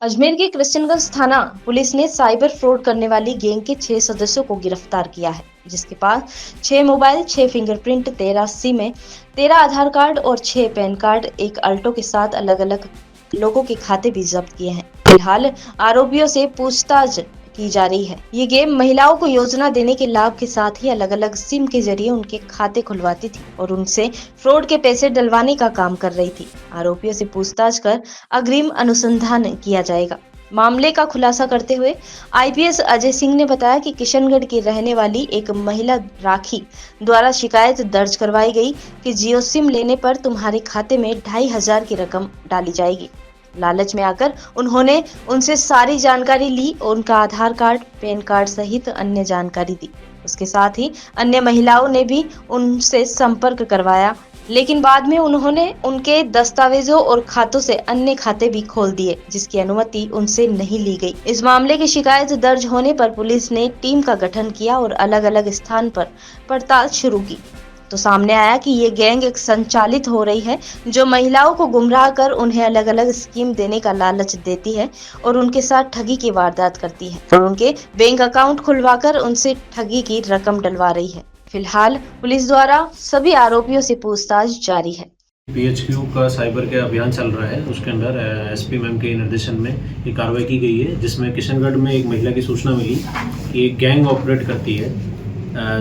अजमेर के कृष्णगंज थाना पुलिस ने साइबर फ्रॉड करने वाली गैंग के 6 सदस्यों को गिरफ्तार किया है, जिसके पास 6 मोबाइल, 6 फिंगरप्रिंट, 13 सिमें, 13 आधार कार्ड और 6 पैन कार्ड, एक अल्टो के साथ अलग-अलग लोगों के खाते भी जब्त किए हैं। फिलहाल आरोपियों से पूछताछ की जा रही है। ये गेम महिलाओं को योजना देने के लाभ के साथ ही अलग-अलग सिम के जरिए उनके खाते खुलवाती थी और उनसे फ्रॉड के पैसे डलवाने का काम कर रही थी। आरोपियों से पूछताछ कर अग्रिम अनुसंधान किया जाएगा। मामले का खुलासा करते हुए आईपीएस अजय सिंह ने बताया कि किशनगढ़ की रहने वाली एक महिला राखी द्वारा शिकायत दर्ज करवाई गई कि जियो सिम लेने पर तुम्हारे खाते में 2500 की रकम डाली जाएगी। लालच में आकर उन्होंने उनसे सारी जानकारी ली और उनका आधार कार्ड, पैन कार्ड सहित अन्य जानकारी दी। उसके साथ ही अन्य महिलाओं ने भी उनसे संपर्क करवाया, लेकिन बाद में उन्होंने उनके दस्तावेजों और खातों से अन्य खाते भी खोल दिए, जिसकी अनुमति उनसे नहीं ली गई। इस मामले की शिकायत दर्ज होने पर पुलिस ने टीम का गठन किया और अलग-अलग स्थान पर पड़ताल शुरू की, तो सामने आया कि ये गैंग एक संचालित हो रही है, जो महिलाओं को गुमराह कर उन्हें अलग-अलग स्कीम देने का लालच देती है और उनके साथ ठगी की वारदात करती है और उनके बैंक अकाउंट खुलवाकर उनसे ठगी की रकम डलवा रही है। फिलहाल पुलिस द्वारा सभी आरोपियों से पूछताछ जारी है। पीएचक्यू का साइबर के अभियान चल रहा है, उसके अंदर एसपी मैम के निर्देशन में ये कार्रवाई की गई है, जिसमें किशनगढ़ में एक महिला की सूचना मिली कि एक गैंग ऑपरेट करती है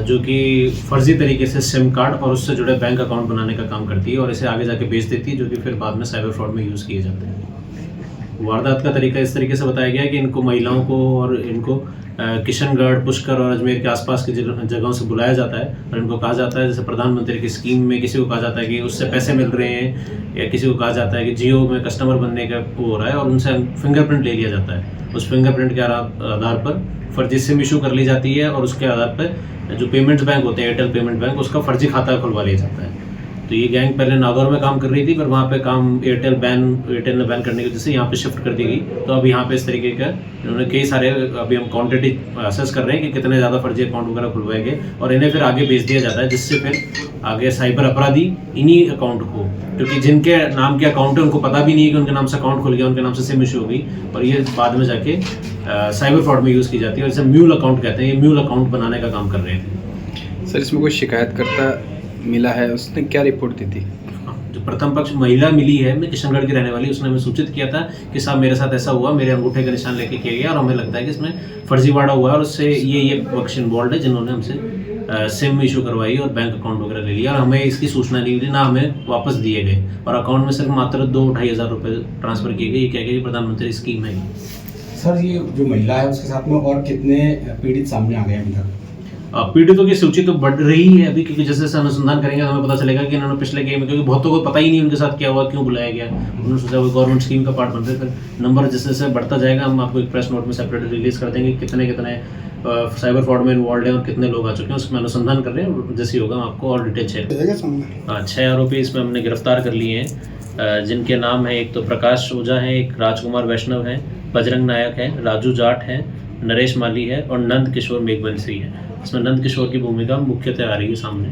जो कि फर्जी तरीके से सिम कार्ड और उससे जुड़े बैंक अकाउंट बनाने का काम करती है और इसे आगे जाके बेच देती है, जो कि फिर बाद में साइबर फ्रॉड में यूज़ किए जाते हैं। वारदात का तरीका इस तरीके से बताया गया है कि इनको महिलाओं को और इनको किशनगढ़, पुष्कर और अजमेर के आसपास की जगहों से बुलाया जाता है और इनको कहा जाता है, जैसे प्रधानमंत्री की स्कीम में किसी को कहा जाता है कि उससे पैसे मिल रहे हैं, या किसी को कहा जाता है कि जियो में कस्टमर बनने का वो हो रहा है और उनसे फिंगरप्रिंट ले लिया जाता है। उस फिंगरप्रिंट के आधार पर फर्जी सिम इशू कर ली जाती है और उसके आधार पर जो पेमेंट्स बैंक होते हैं, एयरटेल पेमेंट बैंक, उसका फर्जी खाता खुलवा लिया जाता है। तो ये गैंग पहले नागौर में काम कर रही थी, पर वहाँ पे काम एयरटेल ने बैन करने की वजह से यहाँ पे शिफ्ट कर दी गई। तो अब यहाँ पे इस तरीके का इन्होंने कई सारे, अभी हम क्वांटिटी असेस कर रहे हैं कि कितने ज़्यादा फर्जी अकाउंट वगैरह खुलवाएंगे और इन्हें फिर आगे भेज दिया जाता है, जिससे फिर आगे साइबर अपराधी इन्हीं अकाउंट को, क्योंकि जिनके नाम के अकाउंट है उनको पता भी नहीं है कि उनके नाम से अकाउंट खुल गया, उनके नाम से सिम इशू हो गई और ये बाद में जाके साइबर फ्रॉड में यूज़ की जाती है और इसे म्यूल अकाउंट कहते हैं। ये म्यूल अकाउंट बनाने का काम कर रहे थे। सर, इसमें कोई शिकायतकर्ता मिला है, उसने क्या रिपोर्ट दी थी? जो प्रथम पक्ष महिला मिली है, मैं किशनगढ़ की रहने वाली, उसने हमें सूचित किया था कि साहब मेरे साथ ऐसा हुआ, मेरे अंगूठे का निशान लेके किया गया और हमें लगता है कि इसमें फर्जीवाड़ा हुआ है और उससे ये पक्ष इन्वॉल्व है, जिन्होंने हमसे सिम इशू करवाई और बैंक अकाउंट वगैरह ले लिया और हमें इसकी सूचना नहीं मिली, ना हमें वापस दिए गए और अकाउंट में सिर्फ मात्र 2-2.5 हज़ार रुपये ट्रांसफ़र किए गए। ये क्या कि प्रधानमंत्री स्कीम है। सर, ये जो महिला है उसके साथ में और कितने पीड़ित सामने आ गए अभी तक? पीड़ितों की सूची तो बढ़ रही है अभी, क्योंकि जैसे जैसे अनुसंधान करेंगे तो हमें पता चलेगा कि इन्होंने पिछले गेम में, क्योंकि बहुतों को पता ही नहीं उनके साथ क्या हुआ, क्यों बुलाया गया, उन्होंने सोचा वो गवर्नमेंट स्कीम का पार्ट बन रहे। फिर नंबर जैसे जैसे बढ़ता जाएगा, हम आपको एक प्रेस नोट में सेपरेट रिलीज कर देंगे कितने साइबर फ्रॉड में इन्वॉल्व हैं और कितने लोग आ चुके हैं, उसमें अनुसंधान कर रहे हैं और जैसे होगा हम आपको और डिटेल शेयर। 6 आरोपी इसमें हमने गिरफ्तार कर लिए हैं, जिनके नाम है, एक तो प्रकाश ओझा है, एक राजकुमार वैष्णव है, बजरंग नायक है, राजू जाट है, नरेश माली है और नंद किशोर मेघवंशी है। इसमें नंद किशोर की भूमिका मुख्यतः आ रही है सामने।